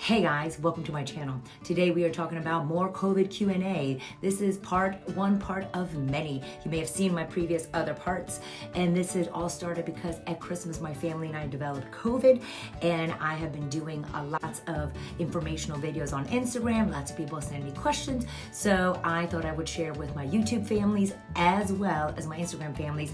Hey guys, welcome to my channel. Today we are talking about more COVID Q&A. This is one part of many. You may have seen my previous other parts, and this is all started because at Christmas my family and I developed COVID, and I have been doing lots of informational videos on Instagram. Lots of people send me questions, so I thought I would share with my YouTube families as well as my Instagram families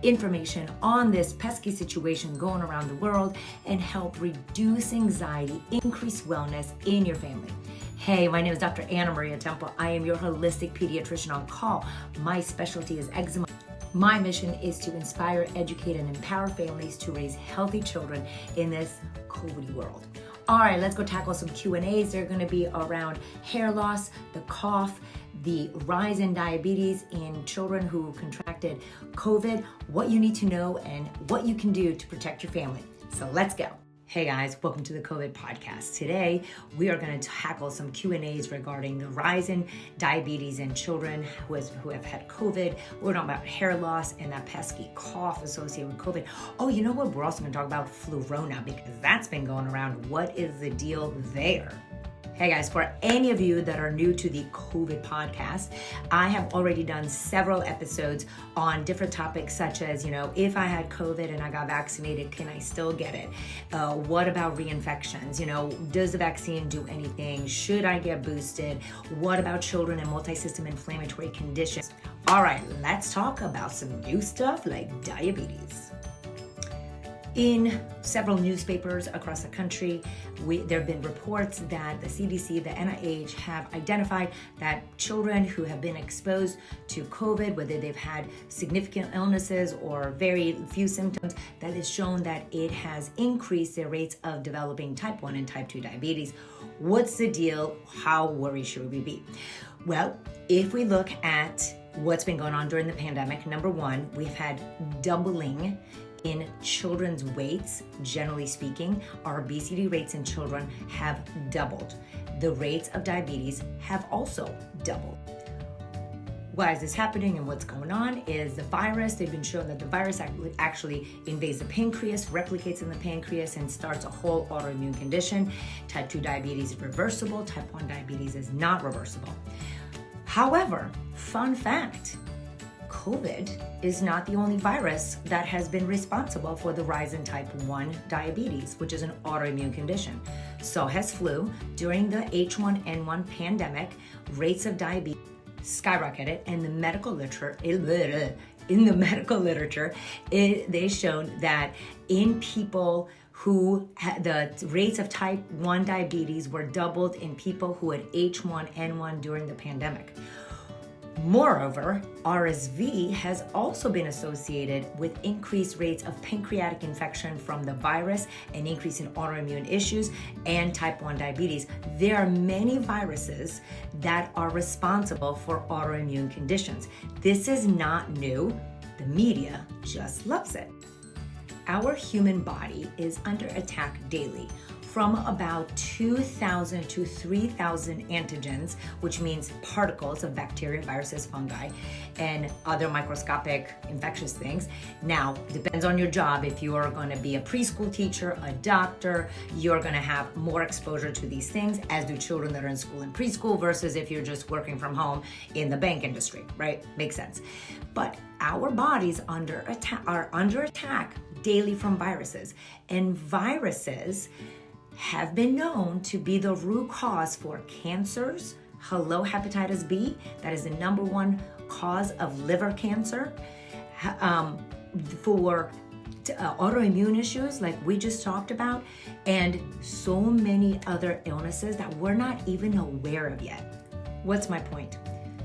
information on this pesky situation going around the world and help reduce anxiety, increase wellness in your family. Hey, my name is Dr. Anna Maria Temple. I am your holistic pediatrician on call. My specialty is eczema. My mission is to inspire, educate, and empower families to raise healthy children in this COVID world. All right, let's go tackle some Q&As. They're gonna be around hair loss, the cough, the rise in diabetes in children who contracted COVID, what you need to know, and what you can do to protect your family. So let's go. Hey guys, welcome to the COVID podcast. Today, we are going to tackle some Q&As regarding the rise in diabetes in children who have had COVID. We're talking about hair loss and that pesky cough associated with COVID. Oh, you know what? We're also going to talk about Flurona because that's been going around. What is the deal there? Hey guys, for any of you that are new to the COVID podcast, I have already done several episodes on different topics such as, if I had COVID and I got vaccinated, can I still get it? What about reinfections? Does the vaccine do anything? Should I get boosted? What about children and multi-system inflammatory conditions? All right, let's talk about some new stuff like diabetes. In several newspapers across the country, there have been reports that the CDC, the NIH have identified that children who have been exposed to COVID, whether they've had significant illnesses or very few symptoms, that has shown that it has increased their rates of developing type 1 and type 2 diabetes. What's the deal? How worried should we be? Well, if we look at what's been going on during the pandemic, number one, we've had doubling in children's weights. Generally speaking, our obesity rates in children have doubled. The rates of diabetes have also doubled. Why is this happening and what's going on is the virus. They've been shown that the virus actually invades the pancreas, replicates in the pancreas, and starts a whole autoimmune condition. Type 2 diabetes is reversible. Type 1 diabetes is not reversible. However, fun fact, COVID is not the only virus that has been responsible for the rise in type 1 diabetes, which is an autoimmune condition. So has flu. During the H1N1 pandemic, rates of diabetes skyrocketed, and in the medical literature, they showed that in people who had the rates of type 1 diabetes were doubled in people who had H1N1 during the pandemic. Moreover, RSV has also been associated with increased rates of pancreatic infection from the virus, an increase in autoimmune issues, and type 1 diabetes. There are many viruses that are responsible for autoimmune conditions. This is not new. The media just loves it. Our human body is under attack daily from about 2,000 to 3,000 antigens, which means particles of bacteria, viruses, fungi, and other microscopic infectious things. Now, depends on your job. If you are going to be a preschool teacher, a doctor, you're going to have more exposure to these things, as do children that are in school and preschool, versus if you're just working from home in the bank industry, right? Makes sense. But our bodies are under attack daily from viruses, and viruses have been known to be the root cause for cancers. Hello, hepatitis B, that is the number one cause of liver cancer. For autoimmune issues like we just talked about, and so many other illnesses that we're not even aware of yet. What's my point?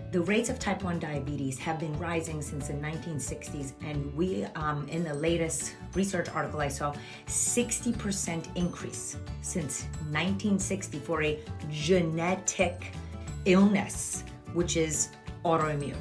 The rates of type 1 diabetes have been rising since the 1960s, and we, in the latest research article I saw, 60% increase since 1960 for a genetic illness, which is autoimmune.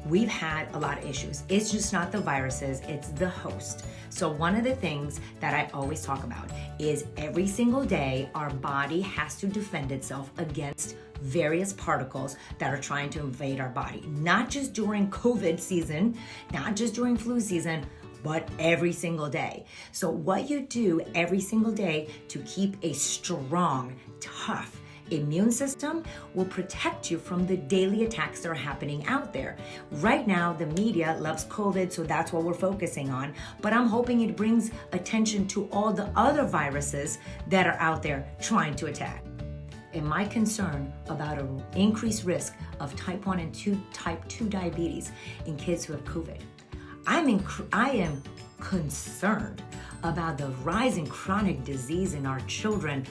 We've had a lot of issues. It's just not the viruses, it's the host. So one of the things that I always talk about is every single day our body has to defend itself against various particles that are trying to invade our body. Not just during COVID season, not just during flu season, but every single day. So what you do every single day to keep a strong, tough immune system will protect you from the daily attacks that are happening out there. Right now, the media loves COVID, so that's what we're focusing on. But I'm hoping it brings attention to all the other viruses that are out there trying to attack. And my concern about an increased risk of type 1 and type 2 diabetes in kids who have COVID. I am concerned about the rise in chronic disease in our children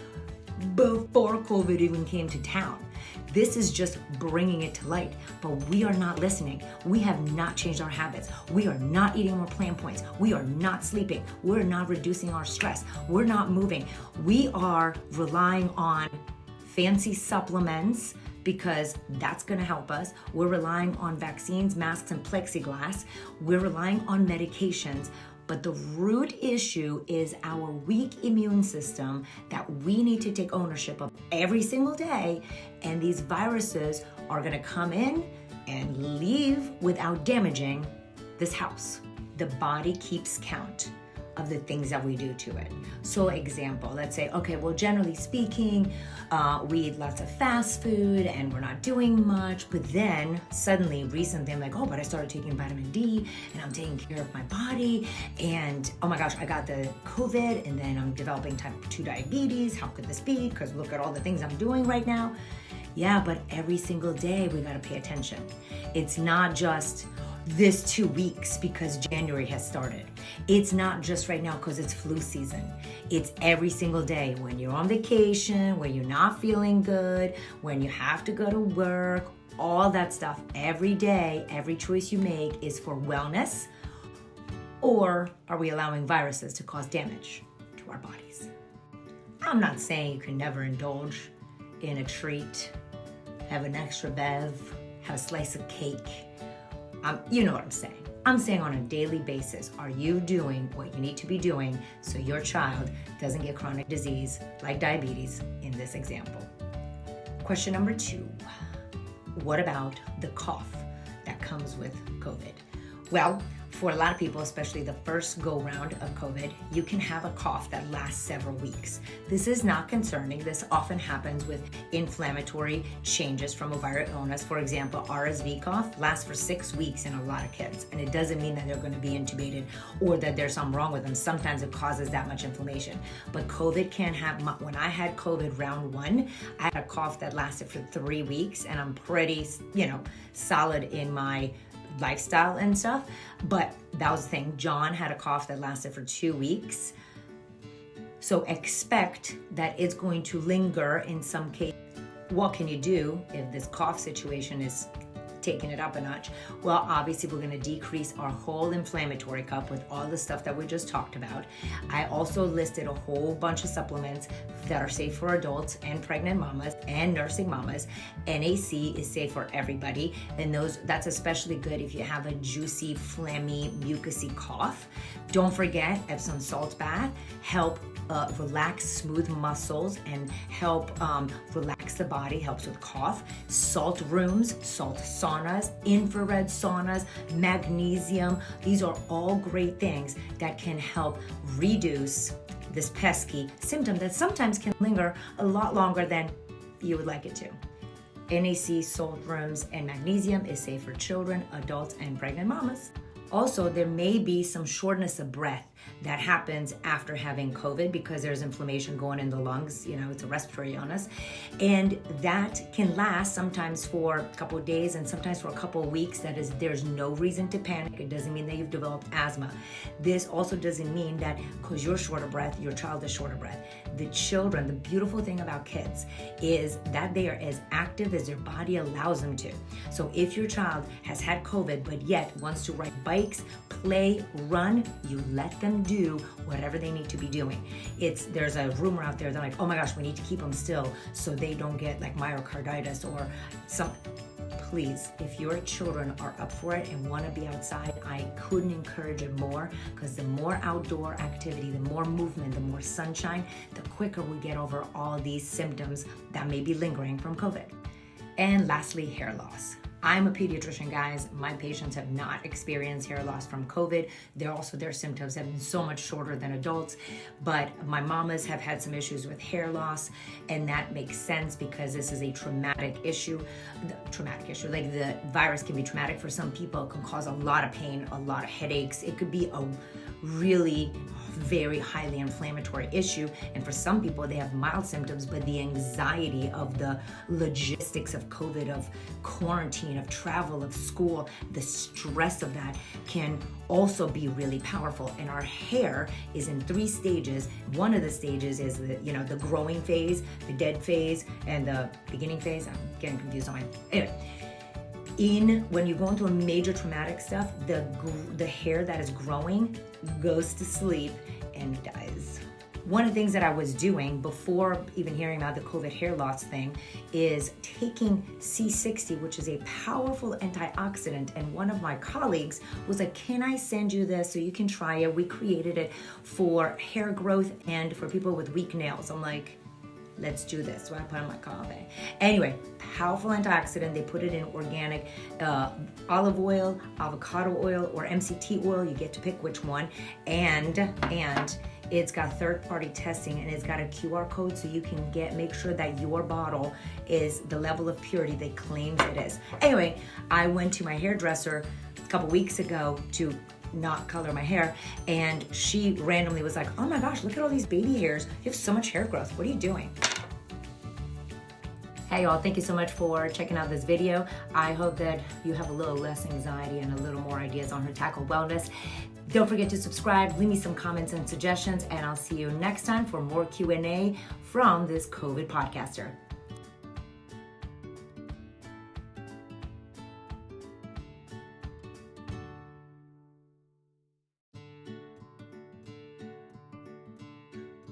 before COVID even came to town. This is just bringing it to light, but we are not listening. We have not changed our habits. We are not eating more plant points. We are not sleeping. We're not reducing our stress. We're not moving. We are relying on fancy supplements because that's going to help us. We're relying on vaccines, masks, and plexiglass. We're relying on medications. But the root issue is our weak immune system that we need to take ownership of every single day. And these viruses are going to come in and leave without damaging this house. The body keeps count of the things that we do to it. So example, let's say, okay, well, generally speaking, we eat lots of fast food and we're not doing much, but then suddenly recently I'm like, oh, but I started taking vitamin D and I'm taking care of my body and oh my gosh, I got the COVID and then I'm developing type 2 diabetes. How could this be? Because look at all the things I'm doing right now. Yeah, but every single day we gotta pay attention. It's not just this 2 weeks because January has started. It's not just right now because it's flu season. It's every single day when you're on vacation, when you're not feeling good, when you have to go to work, all that stuff. Every day, every choice you make is for wellness, or are we allowing viruses to cause damage to our bodies? I'm not saying you can never indulge in a treat, have an extra bev, have a slice of cake. You know what I'm saying. I'm saying on a daily basis, are you doing what you need to be doing so your child doesn't get chronic disease like diabetes in this example? Question number 2, what about the cough that comes with COVID? Well, for a lot of people, especially the first go round of COVID, you can have a cough that lasts several weeks. This is not concerning. This often happens with inflammatory changes from a viral illness. For example, RSV cough lasts for 6 weeks in a lot of kids, and it doesn't mean that they're going to be intubated or that there's something wrong with them. Sometimes it causes that much inflammation. But COVID can have, when I had COVID round 1, I had a cough that lasted for 3 weeks, and I'm pretty, solid in my lifestyle and stuff, but that was the thing. John had a cough that lasted for 2 weeks. So expect that it's going to linger in some case. What can you do if this cough situation is taking it up a notch? Well, obviously we're going to decrease our whole inflammatory cup with all the stuff that we just talked about. I also listed a whole bunch of supplements that are safe for adults and pregnant mamas and nursing mamas. NAC is safe for everybody, and that's especially good if you have a juicy, phlegmy, mucousy cough. Don't forget Epsom salt bath help relax smooth muscles and help relax the body, helps with cough. Salt rooms, salt saunas, infrared saunas, magnesium. These are all great things that can help reduce this pesky symptom that sometimes can linger a lot longer than you would like it to. NAC, salt rooms, and magnesium is safe for children, adults, and pregnant mamas. Also, there may be some shortness of breath that happens after having COVID because there's inflammation going in the lungs. It's a respiratory illness. And that can last sometimes for a couple of days and sometimes for a couple of weeks. There's no reason to panic. It doesn't mean that you've developed asthma. This also doesn't mean that because you're short of breath, your child is short of breath. The children, the beautiful thing about kids is that they are as active as their body allows them to. So if your child has had COVID but yet wants to ride bikes, play, run, you let them do whatever they need to be doing. There's a rumor out there that like, oh my gosh, we need to keep them still so they don't get like myocarditis or some. Please, if your children are up for it and want to be outside, I couldn't encourage it more, because the more outdoor activity, the more movement, the more sunshine, the quicker we get over all these symptoms that may be lingering from COVID. And lastly, hair loss. I'm a pediatrician, guys. My patients have not experienced hair loss from COVID. Their symptoms have been so much shorter than adults, but my mamas have had some issues with hair loss, and that makes sense because this is a traumatic issue. Like the virus can be traumatic for some people. It can cause a lot of pain, a lot of headaches. It could be a really very highly inflammatory issue, and for some people they have mild symptoms, but the anxiety of the logistics of COVID, of quarantine, of travel, of school, the stress of that can also be really powerful. And our hair is in 3 stages. One of the stages is the growing phase, the dead phase, and the beginning phase. I'm getting confused on my when you go into a major traumatic stuff, the hair that is growing goes to sleep and dies. One of the things that I was doing before even hearing about the COVID hair loss thing is taking C60, which is a powerful antioxidant. And one of my colleagues was like, can I send you this so you can try it? We created it for hair growth and for people with weak nails. I'm like, let's do this. So I put on my coffee. Anyway, powerful antioxidant. They put it in organic olive oil, avocado oil, or MCT oil. You get to pick which one. And it's got third-party testing, and it's got a QR code so you can make sure that your bottle is the level of purity they claims it is. Anyway, I went to my hairdresser a couple weeks ago to not color my hair, and she randomly was like, oh my gosh, look at all these baby hairs. You have so much hair growth. What are you doing? Hey y'all, thank you so much for checking out this video. I hope that you have a little less anxiety and a little more ideas on how to tackle wellness. Don't forget to subscribe, leave me some comments and suggestions, and I'll see you next time for more Q&A from this COVID podcaster.